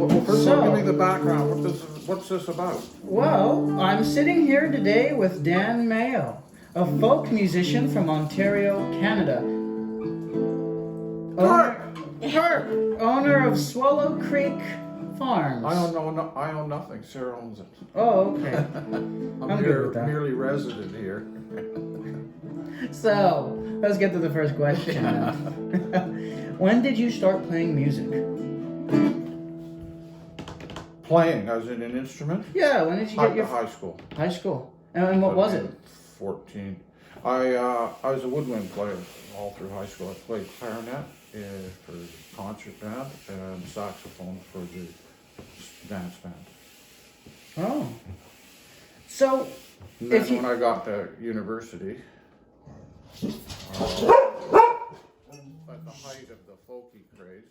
Well, first of all, give me the background. What's this about? Well, I'm sitting here today with Dan Mayo, a folk musician from Ontario, Canada. Owner of Swallow Creek Farms. I own nothing. Sarah owns it. Oh, okay. I'm good with that. merely resident here. So, let's get to the first question. When did you start playing music? Playing as in an instrument? Yeah, when did you get your high school? High school. And what was it? 14. I was a woodwind player all through high school. I played clarinet for the concert band and saxophone for the dance band. Oh. So, and then when I got to university, at the height of the folky craze,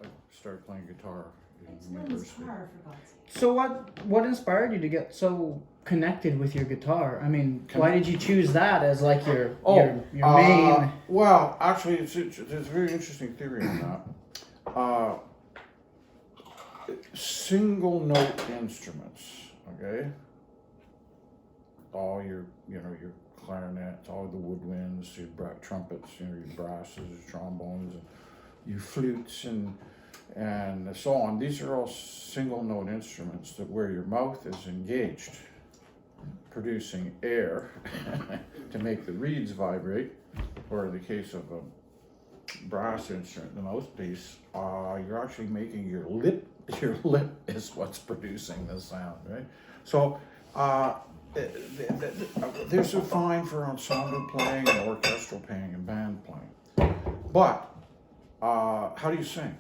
I started playing guitar in university. So what inspired you to get so connected with your guitar? I mean, why did you choose that as like your main? Well, actually, there's a very interesting theory on that. Single note instruments, okay? All your clarinets, all the woodwinds, your trumpets, your brasses, your trombones, your flutes, and so on. These are all single note instruments that where your mouth is engaged, producing air to make the reeds vibrate, or in the case of a brass instrument, the mouthpiece, you're actually making your lip is what's producing the sound, right? So there's a fine for ensemble playing and orchestral playing and band playing. But how do you sing?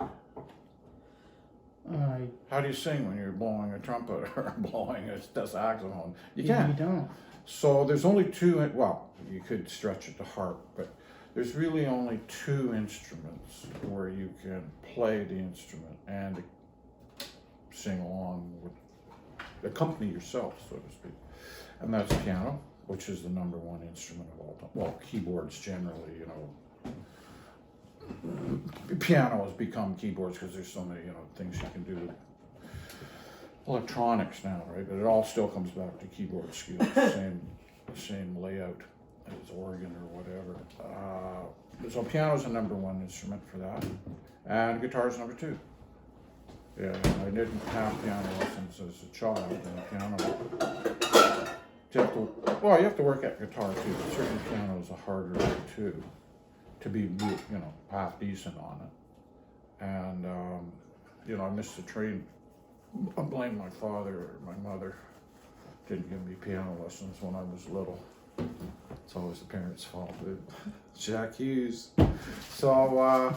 How do you sing when you're blowing a trumpet or blowing a saxophone? You can't. You don't. So there's only two, well, you could stretch it to harp, but there's really only two instruments where you can play the instrument and sing along with, accompany yourself, so to speak. And that's piano, which is the number one instrument of all time. Well, keyboards generally, piano has become keyboards because there's so many, things you can do with electronics now, right? But it all still comes back to keyboard skills, same layout as organ or whatever. So piano's the number one instrument for that, and guitar's number two. Yeah, I didn't have piano lessons as a child, and piano. You have to work at guitar too. But certainly piano is a harder way too, to be half decent on it. And I missed the train. I blame my father or my mother. Didn't give me piano lessons when I was little. It's always the parents' fault. Jack Hughes. So,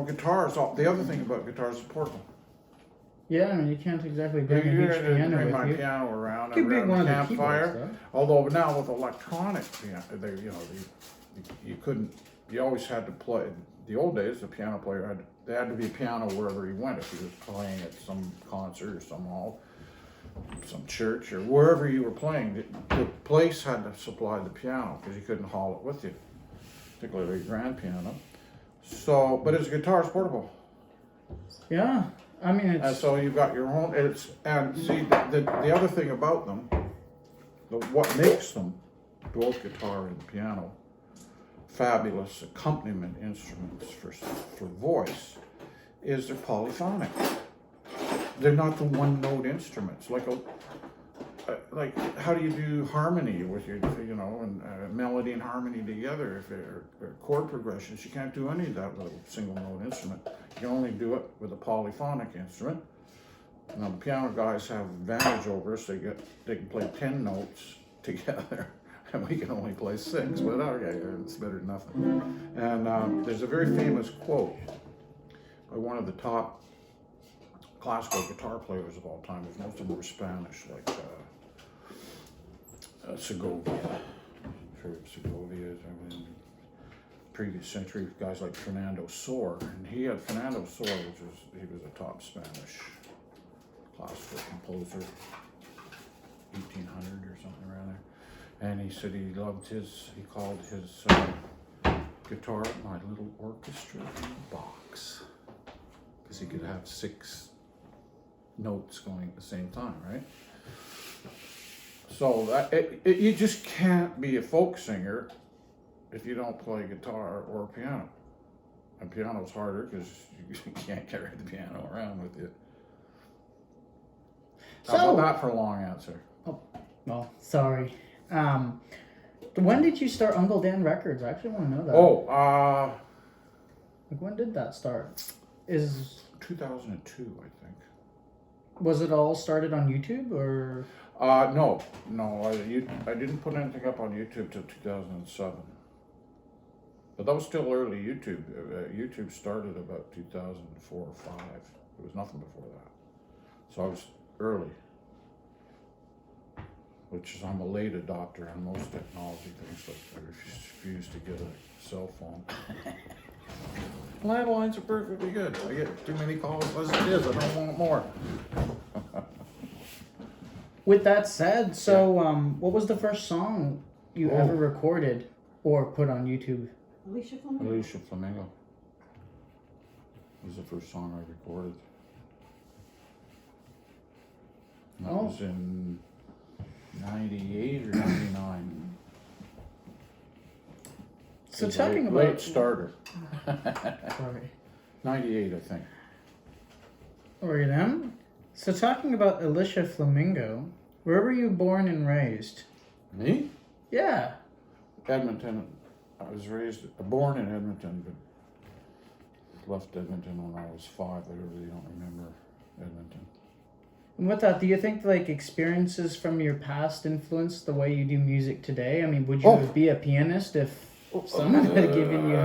guitars. The other thing about guitars is portable. Yeah, I mean, you can't exactly bring a huge piano bring with my you. piano around One the campfire. Keyboards, although now with electronic piano, you couldn't. You always had to play. The old days, the piano player there had to be a piano wherever he went. If he was playing at some concert or some hall, some church, or wherever you were playing, the place had to supply the piano because you couldn't haul it with you, particularly a grand piano. So, but his guitar is portable. Yeah, I mean, it's... And so you've got your own. The other thing about them, what makes them, both guitar and piano, fabulous accompaniment instruments for voice, is they're polyphonic. They're not the one note instruments. Like how do you do harmony with your, and melody and harmony together? If they're chord progressions, you can't do any of that with a single note instrument. You can only do it with a polyphonic instrument. Now the piano guys have advantage over us. They can play 10 notes together. And we can only play 6, but okay, it's better than nothing. And there's a very famous quote by one of the top classical guitar players of all time. Most of them were Spanish, like Segovia. Segovia, previous century, guys like Fernando Sor. And he was a top Spanish classical composer, 1800 or something around there. And he said he called his guitar my little orchestra in a box. Because he could have 6 notes going at the same time, right? So you just can't be a folk singer if you don't play guitar or piano. And piano's harder because you can't carry the piano around with you. So, How about that for a long answer? Oh, well, sorry. When did you start Uncle Dan Records? I actually want to know that. Like, when did that start? 2002, I think. Was it all started on YouTube or? No. I didn't put anything up on YouTube till 2007. But that was still early YouTube. YouTube started about 2004 or 5. There was nothing before that. So I was early. Which is, I'm a late adopter on most technology things. Like I refuse to get a cell phone. Landlines are perfectly good. I get too many calls as it is. I don't want more. With that said, so what was the first song you ever recorded or put on YouTube? Alicia Flamingo. Alicia Flamingo was the first song I recorded. That was in 98 or 99. So talking about late starter. Sorry. 98, I think. Right then. So talking about Alicia Flamingo, where were you born and raised? Me? Yeah. Edmonton. I was born in Edmonton, but left Edmonton when I was 5. I really don't remember Edmonton. And with that, do you think like experiences from your past influence the way you do music today? I mean, would you be a pianist if someone had given you?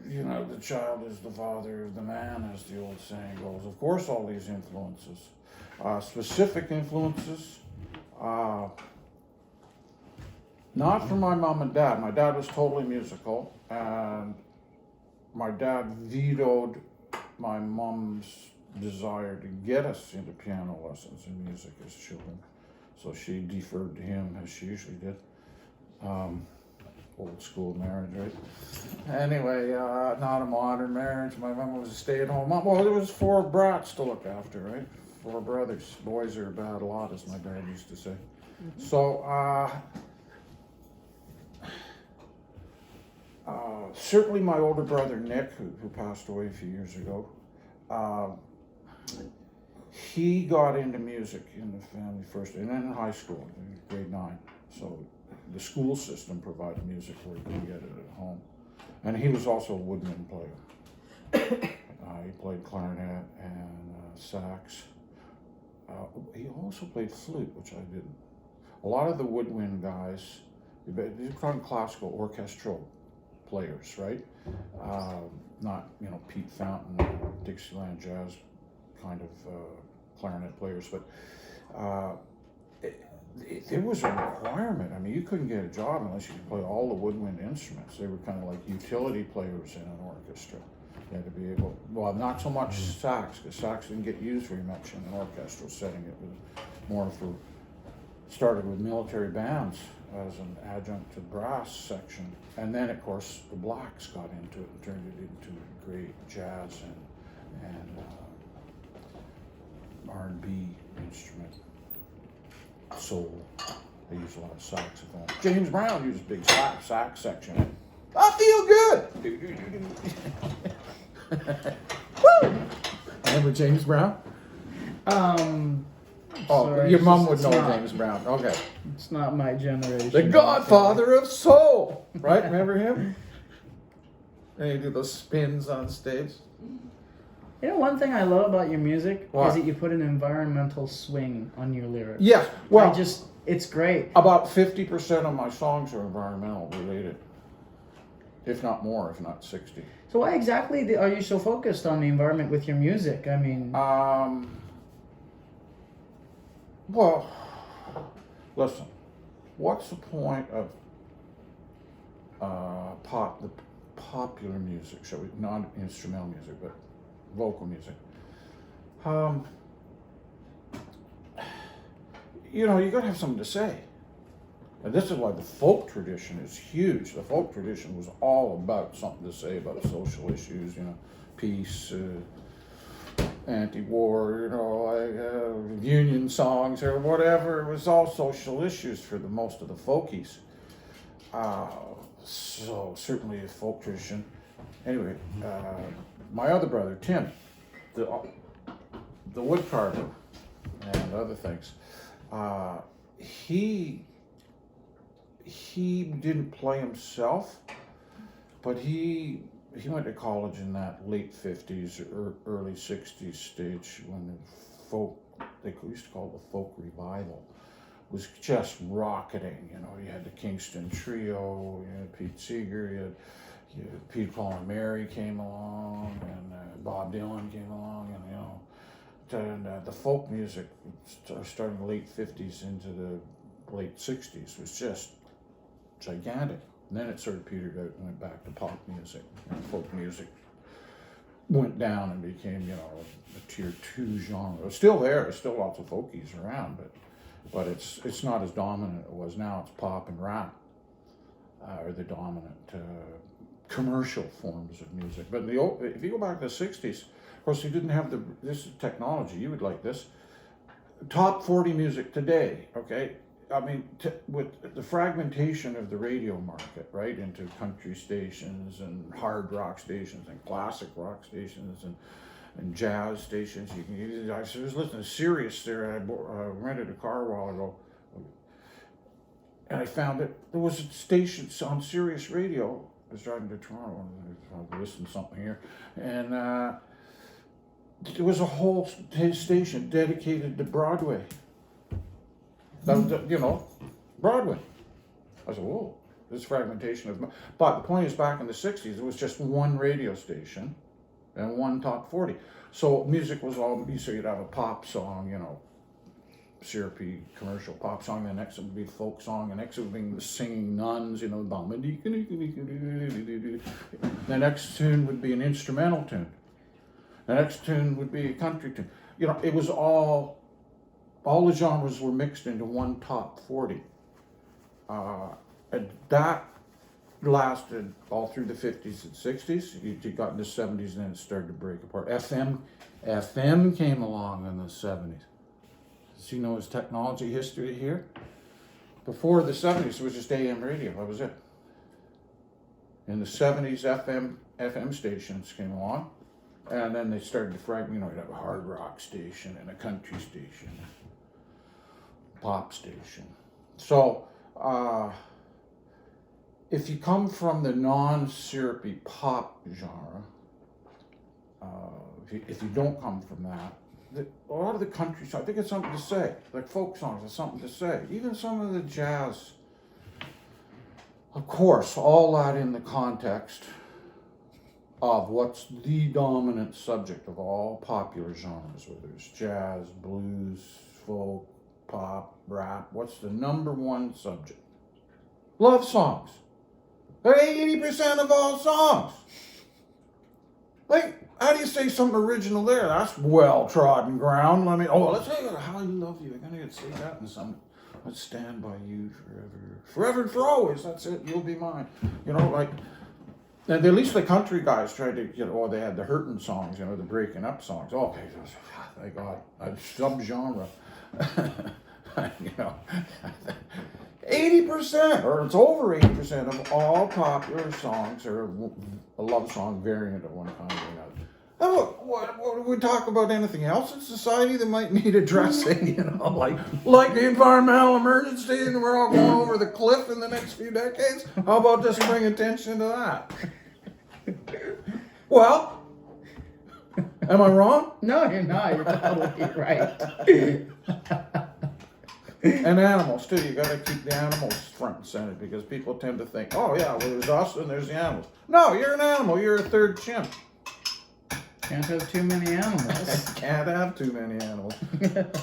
You know, the child is the father of the man, as the old saying goes. Of course, all these influences, specific influences, not from my mom and dad. My dad was totally musical, and my dad vetoed my mom's desire to get us into piano lessons and music as children. So she deferred to him, as she usually did. Old school marriage, right? Anyway, not a modern marriage. My mom was a stay-at-home mom. Well, there was 4 brats to look after, right? 4 brothers. Boys are a bad lot, as my dad used to say. Mm-hmm. So, certainly my older brother Nick, who passed away a few years ago, he got into music in the family first, and then in high school, in grade 9. So the school system provided music where you could get it at home. And he was also a woodwind player. He played clarinet and sax. He also played flute, which I didn't. A lot of the woodwind guys, they're called classical orchestral players, right? Not, Pete Fountain, Dixieland jazz kind of clarinet players, but it was a requirement. I mean, you couldn't get a job unless you could play all the woodwind instruments. They were kind of like utility players in an orchestra. You had to be able, well, not so much sax, because sax didn't get used very much in an orchestral setting. It was more started with military bands as an adjunct to brass section. And then, of course, the blacks got into it and turned it into great jazz and R&B instrument. Soul. They use a lot of saxophone. James Brown used a big sax section. I feel good. Woo! Remember James Brown? Sorry, your mom would know James Brown. Okay. It's not my generation. The Godfather of Soul. Right? Remember him? And he did those spins on stage. You know, one thing I love about your music What? is that you put an environmental swing on your lyrics. Yes. Well, it's great. About 50% of my songs are environmental related. If not more, if not 60. So why exactly are you so focused on the environment with your music? I mean... Well, listen, what's the point of the popular music, shall we, not instrumental music, but vocal music? You gotta have something to say. And this is why the folk tradition is huge. The folk tradition was all about something to say about social issues, peace, anti-war, union songs or whatever. It was all social issues for the most of the folkies. So certainly a folk tradition. Anyway, my other brother, Tim, the wood carver and other things, he didn't play himself, but he went to college in that late 50s or early 60s stage when the folk, they used to call it the folk revival, was just rocketing. You had the Kingston Trio, you had Pete Seeger, you had Peter, Paul and Mary came along, and Bob Dylan came along, and the folk music starting in the late 50s into the late 60s was just gigantic. And then it sort of petered out and went back to pop music. Folk music went down and became, a tier 2 genre. It's still there. There's still lots of folkies around, but it's not as dominant as it was now. It's pop and rap are the dominant commercial forms of music. But if you go back to the 60s, of course, you didn't have this technology. You would like this. Top 40 music today, okay? I mean, with the fragmentation of the radio market, right, into country stations and hard rock stations and classic rock stations and jazz stations. I was listening to Sirius there. I rented a car a while ago, and I found that there was a station on Sirius Radio. I was driving to Toronto and I listened to something here, and there was a whole station dedicated to Broadway. Broadway. I said, whoa, this fragmentation of... But the point is, back in the 60s, it was just one radio station and one top 40. So music was all... So you'd have a pop song, syrupy commercial pop song. The next would be folk song. The next would be the singing nuns, The next tune would be an instrumental tune. The next tune would be a country tune. It was all the genres were mixed into one top 40. And that lasted all through the 50s and 60s. You got in the 70s and then it started to break apart. FM came along in the 70s. So his technology history here? Before the 70s, it was just AM radio. That was it. In the 70s, FM stations came along. And then they started to fragment. You'd have a hard rock station and a country station. Pop station. So, if you come from the non-syrupy pop genre, if you don't come from that, a lot of the country songs, I think it's something to say. Like folk songs have something to say. Even some of the jazz. Of course, all that in the context of what's the dominant subject of all popular genres, whether it's jazz, blues, folk, pop, rap. What's the number one subject? Love songs. They're 80% of all songs. Like, how do you say something original there? That's well-trodden ground. Let's say how I love you. I'm gonna say that in some. Let's stand by you forever and for always. That's it. You'll be mine. And at least the country guys tried to, they had the hurting songs, the breaking up songs. Okay, thank God, a subgenre. 80%, or it's over 80% of all popular songs are a love song variant of one kind or another. What we talk about anything else in society that might need addressing, like the environmental emergency, and we're all going over the cliff in the next few decades? How about just bring attention to that? Well, am I wrong? No, you're not. You're totally right. And animals too. You got to keep the animals front and center because people tend to think, oh yeah, well there's us and there's the animals. No, you're an animal. You're a third chimp. Can't have too many animals. Can't have too many animals.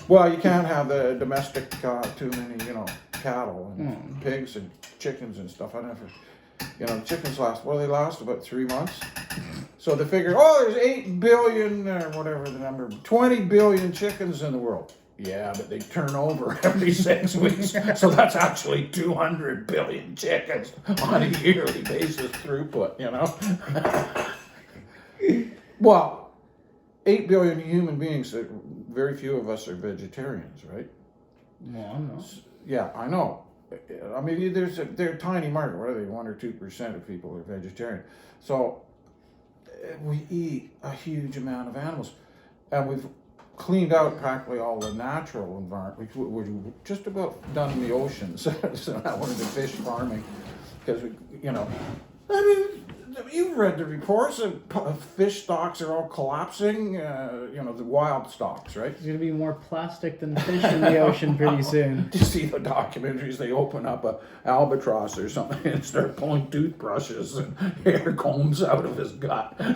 Well, you can't have the domestic too many, cattle and pigs and chickens and stuff. Chickens last about 3 months. So they figured, there's 8 billion or whatever the number, 20 billion chickens in the world. Yeah, but they turn over every 6 weeks, so that's actually 200 billion chickens on a yearly basis throughput, you know? Well, 8 billion human beings, very few of us are vegetarians, right? Well, I'm not. Yeah, I know. I mean, they're a tiny market. What are they, 1 or 2% of people are vegetarian? So we eat a huge amount of animals, and we've cleaned out practically all the natural environment. We're just about done in the oceans, so now we're into fish farming, because we, you know, I mean, you've read the reports of fish stocks are all collapsing, you know, the wild stocks, right? There's gonna be more plastic than fish in the ocean pretty soon. You see the documentaries, they open up a albatross or something and start pulling toothbrushes and hair combs out of his gut. And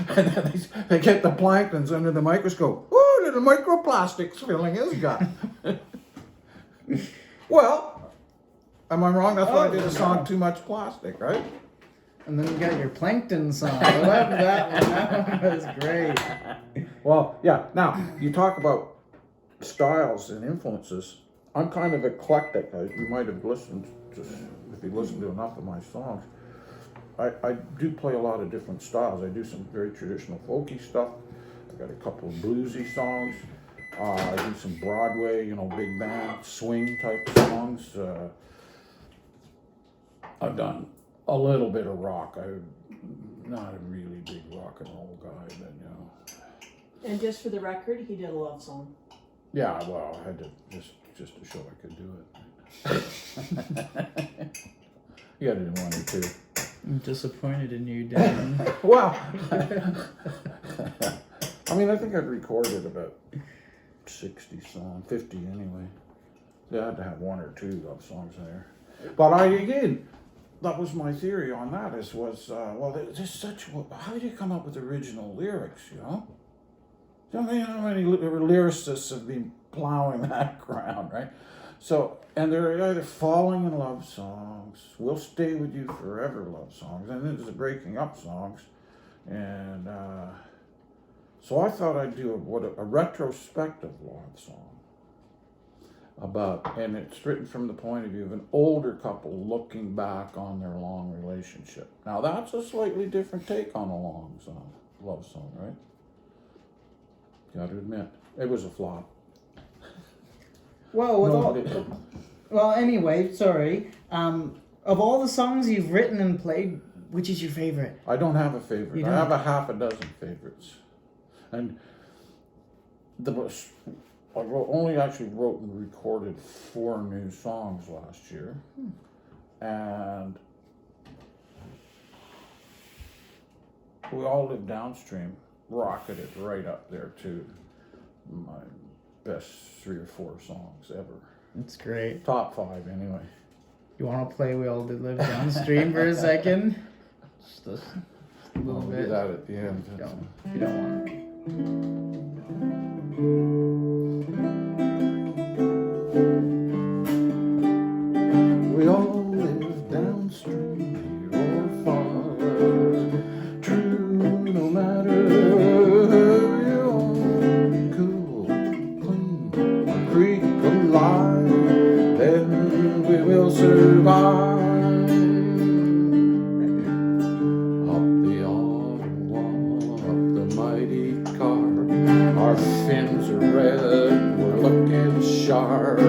then they get the planktons under the microscope. Oh, little microplastics filling his gut. Well, am I wrong? That's why I did a song, Too Much Plastic, right? And then you got your plankton song. I love that one. That one was great. Well, yeah. Now, you talk about styles and influences. I'm kind of eclectic. You might have listened to, if you listen to enough of my songs. I do play a lot of different styles. I do some very traditional folky stuff. I got a couple of bluesy songs. I do some Broadway, you know, big band, swing type songs. I've done a little bit of rock. I'm not a really big rock and roll guy, but you know. And just for the record, he did a love song. Yeah, well, I had to just to show I could do it. You got to do 1 or 2. I'm disappointed in you, Dan. Well, I mean, I think I've recorded about 60 songs, 50 anyway. They had to have 1 or 2 love songs there. But that was my theory on that. Well, there's such. How do you come up with original lyrics? You know, I mean, how many lyricists have been plowing that ground, right? So, and they're either falling in love songs, "We'll Stay With You Forever" love songs, and then there's the breaking up songs, and so I thought I'd do a retrospective love song. And it's written from the point of view of an older couple looking back on their long relationship. Now that's a slightly different take on a love song, right? Got to admit, it was a flop. Well, anyway, sorry. Of all the songs you've written and played, which is your favorite? I don't have a favorite. I have a half a dozen favorites, and I only actually wrote and recorded 4 new songs last year, and We All Live Downstream rocketed right up there to my best 3 or 4 songs ever. That's great. Top 5 anyway. You want to play We All Did Live Downstream for a second? Just a little We'll bit. do that at the end. You don't want to. We all live downstream or far, true no matter who you are, cool, clean, a creek alive, then we will survive. Up the Ottawa, up the mighty car, our fins are red, we're looking sharp,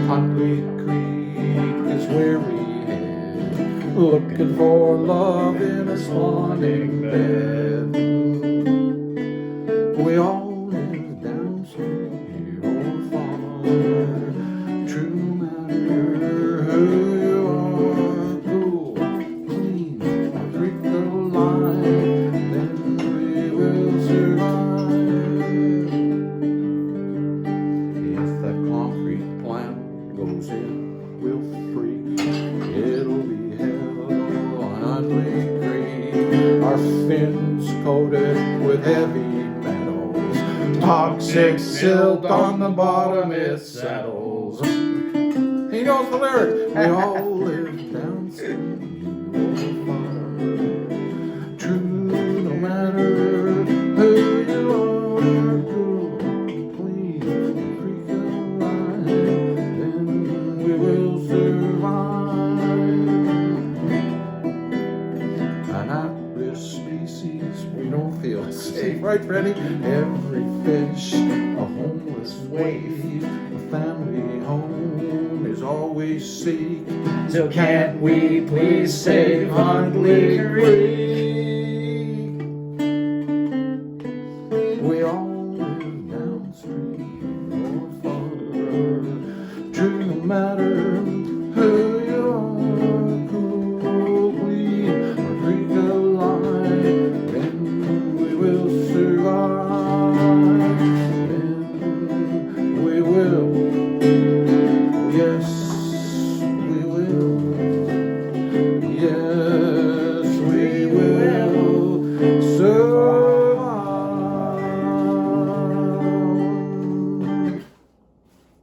Huntley Creek is where we head, looking for love in a swanning bed. We all live downstream or far, true no matter who you are, cool, clean, a creek alive, then we will survive. If that concrete plant goes in, we'll freak. It'll be hell on Huntley Creek. Our fins coated with heavy metals, toxic silt on the bottom it settles. He knows the lyrics. We all live downstream or far, true no matter who you are, cool, clean. right, Freddie? Every fish, a homeless waif, a family home is always seek. So can't we please save Huntley Creek? We all live downstream or farther, true no matter who